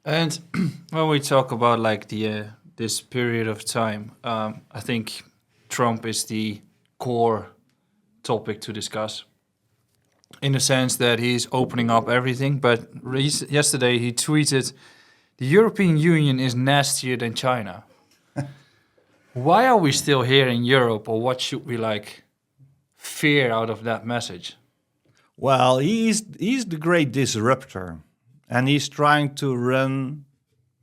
And when we talk about like the this period of time, I think Trump is the core topic to discuss in the sense that he's opening up everything. But yesterday he tweeted, "The European Union is nastier than China." Why are we still here in Europe, or what should we like fear out of that message? Well, he's the great disruptor, and he's trying to run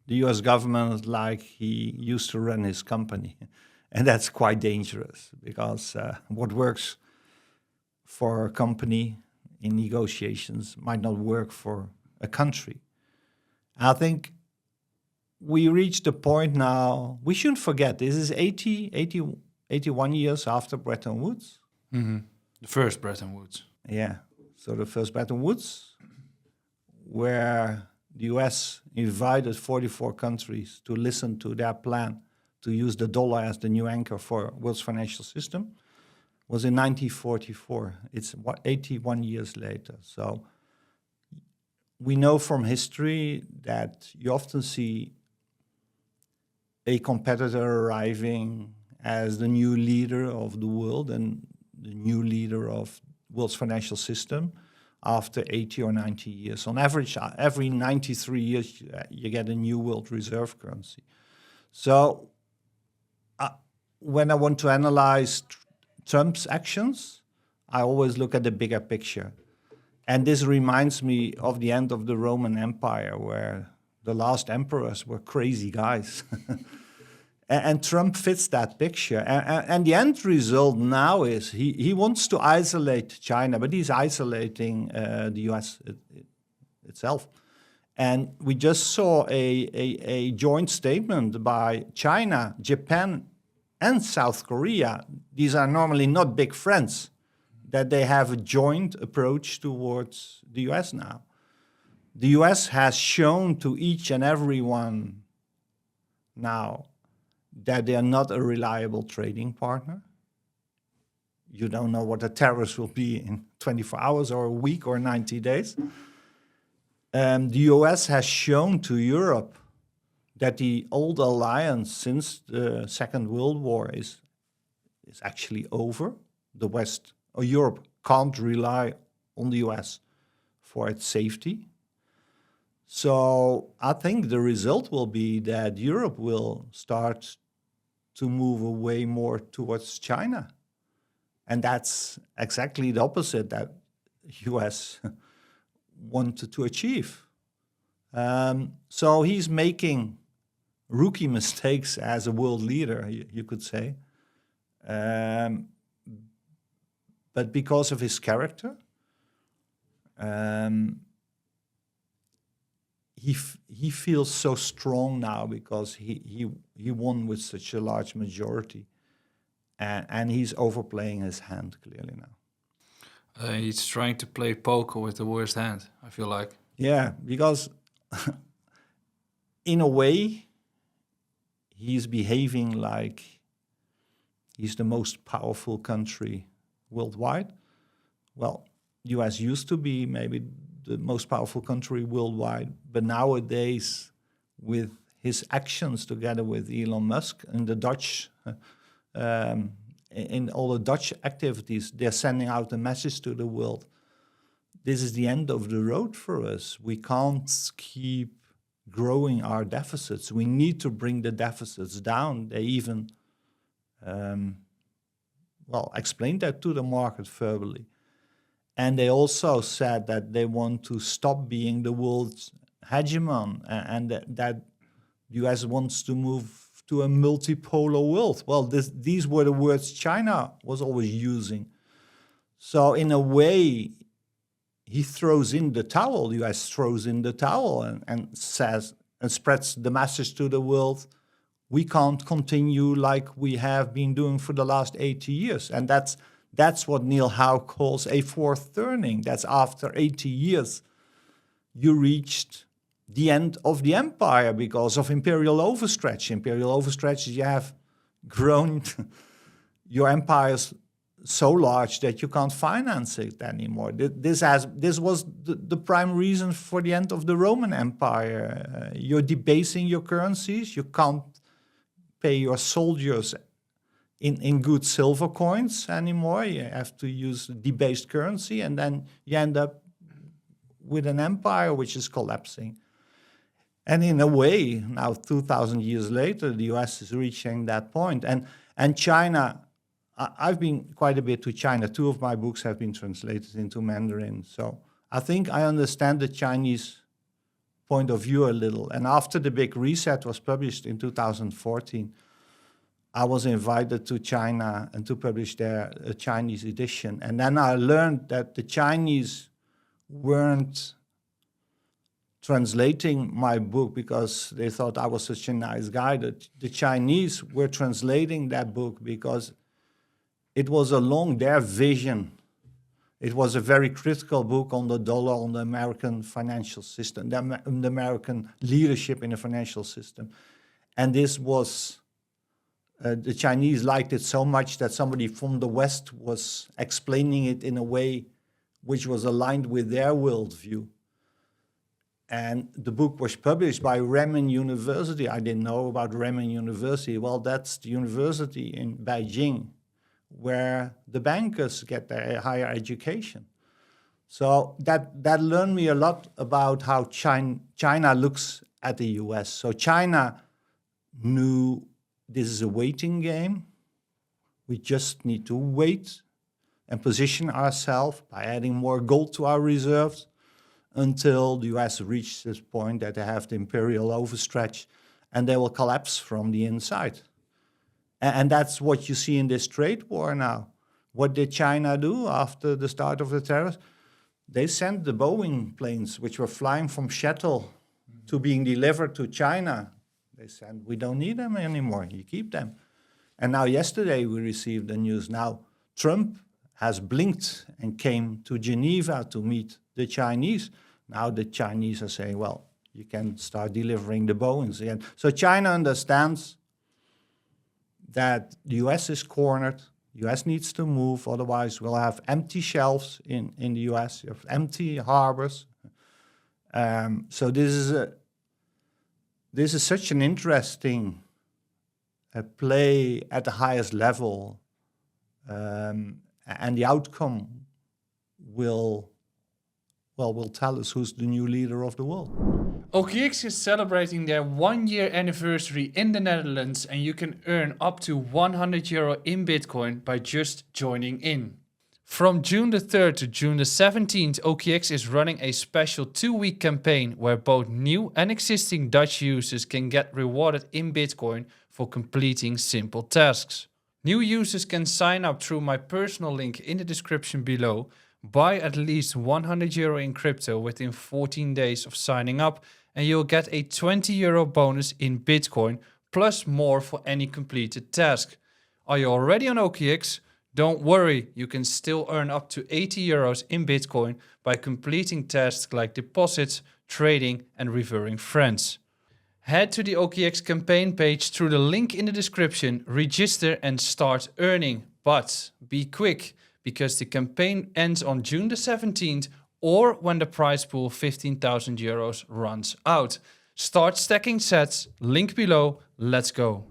the U.S. government like he used to run his company, and that's quite dangerous because what works for a company in negotiations might not work for a country. I think we reached a point now. We shouldn't forget this is 81 years after Bretton Woods. The first Bretton Woods. Yeah. So the first Bretton Woods, where the US invited 44 countries to listen to their plan to use the dollar as the new anchor for world's financial system, was in 1944. It's 81 years later. So we know from history that you often see a competitor arriving as the new leader of the world and the new leader of world's financial system after 80 or 90 years. On average, every 93 years, you get a new world reserve currency. So when I want to analyze Trump's actions, I always look at the bigger picture. And this reminds me of the end of the Roman Empire, where the last emperors were crazy guys. And Trump fits that picture. And the end result now is he wants to isolate China, but he's isolating the US itself. And we just saw a joint statement by China, Japan, and South Korea. These are normally not big friends, that they have a joint approach towards the US now. The US has shown to each and every one now that they are not a reliable trading partner. You don't know what the tariffs will be in 24 hours or a week or 90 days. The US has shown to Europe that the old alliance since the Second World War is actually over. The West or Europe can't rely on the US for its safety. So I think the result will be that Europe will start to move away more towards China. And that's exactly the opposite that US wanted to achieve. So he's making rookie mistakes as a world leader, you could say. But because of his character, he feels so strong now because he won with such a large majority, and he's overplaying his hand clearly now. He's trying to play poker with the worst hand, I feel like. Yeah, because in a way, he's behaving like he's the most powerful country worldwide. Well, US used to be maybe the most powerful country worldwide, but nowadays, with his actions together with Elon Musk and the Dutch, in all the Dutch activities, they're sending out a message to the world. This is the end of the road for us. We can't keep growing our deficits. We need to bring the deficits down. They even, explained that to the market verbally. And they also said that they want to stop being the world's hegemon and that the US wants to move to a multipolar world. Well, these were the words China was always using. So in a way, he throws in the towel, the US throws in the towel and says and spreads the message to the world, we can't continue like we have been doing for the last 80 years. And that's what Neil Howe calls a fourth turning. That's after 80 years, you reached the end of the empire because of imperial overstretch. Imperial overstretch, you have grown your empires so large that you can't finance it anymore. This was the prime reason for the end of the Roman Empire. You're debasing your currencies. You can't pay your soldiers in good silver coins anymore. You have to use debased currency, and then you end up with an empire which is collapsing. And in a way, now 2,000 years later, the US is reaching that point. And China, I've been quite a bit to China. 2 of my books have been translated into Mandarin. So I think I understand the Chinese point of view a little. And after the Big Reset was published in 2014, I was invited to China and to publish their Chinese edition. And then I learned that the Chinese weren't translating my book because they thought I was such a nice guy. The Chinese were translating that book because it was along their vision. It was a very critical book on the dollar, on the American financial system, the American leadership in the financial system. And this was, the Chinese liked it so much that somebody from the West was explaining it in a way which was aligned with their worldview. And the book was published by Renmin University. I didn't know about Renmin University. Well, that's the university in Beijing where the bankers get their higher education. So that learned me a lot about how China looks at the US. So China knew this is a waiting game. We just need to wait and position ourselves by adding more gold to our reserves until the US reaches this point that they have the imperial overstretch and they will collapse from the inside. And that's what you see in this trade war now. What did China do after the start of the tariffs? They sent the Boeing planes, which were flying from Seattle to being delivered to China. They said, we don't need them anymore, you keep them. And now yesterday we received the news. Now Trump has blinked and came to Geneva to meet the Chinese. Now the Chinese are saying, well, you can start delivering the Boeings again. So China understands that the US is cornered, the US needs to move, otherwise we'll have empty shelves in the US, you have empty harbors. So this is such an interesting play at the highest level, and the outcome will tell us who's the new leader of the world. OKX is celebrating their 1-year anniversary in the Netherlands, and you can earn up to €100 in Bitcoin by just joining in. From June the 3rd to June the 17th, OKX is running a special 2-week campaign where both new and existing Dutch users can get rewarded in Bitcoin for completing simple tasks. New users can sign up through my personal link in the description below, buy at least €100 in crypto within 14 days of signing up, and you'll get a €20 bonus in Bitcoin, plus more for any completed task. Are you already on OKX? Don't worry, you can still earn up to €80 in Bitcoin by completing tasks like deposits, trading, and referring friends. Head to the OKX campaign page through the link in the description, register and start earning. But be quick, because the campaign ends on June the 17th or when the prize pool €15,000 runs out. Start stacking sats, link below, let's go.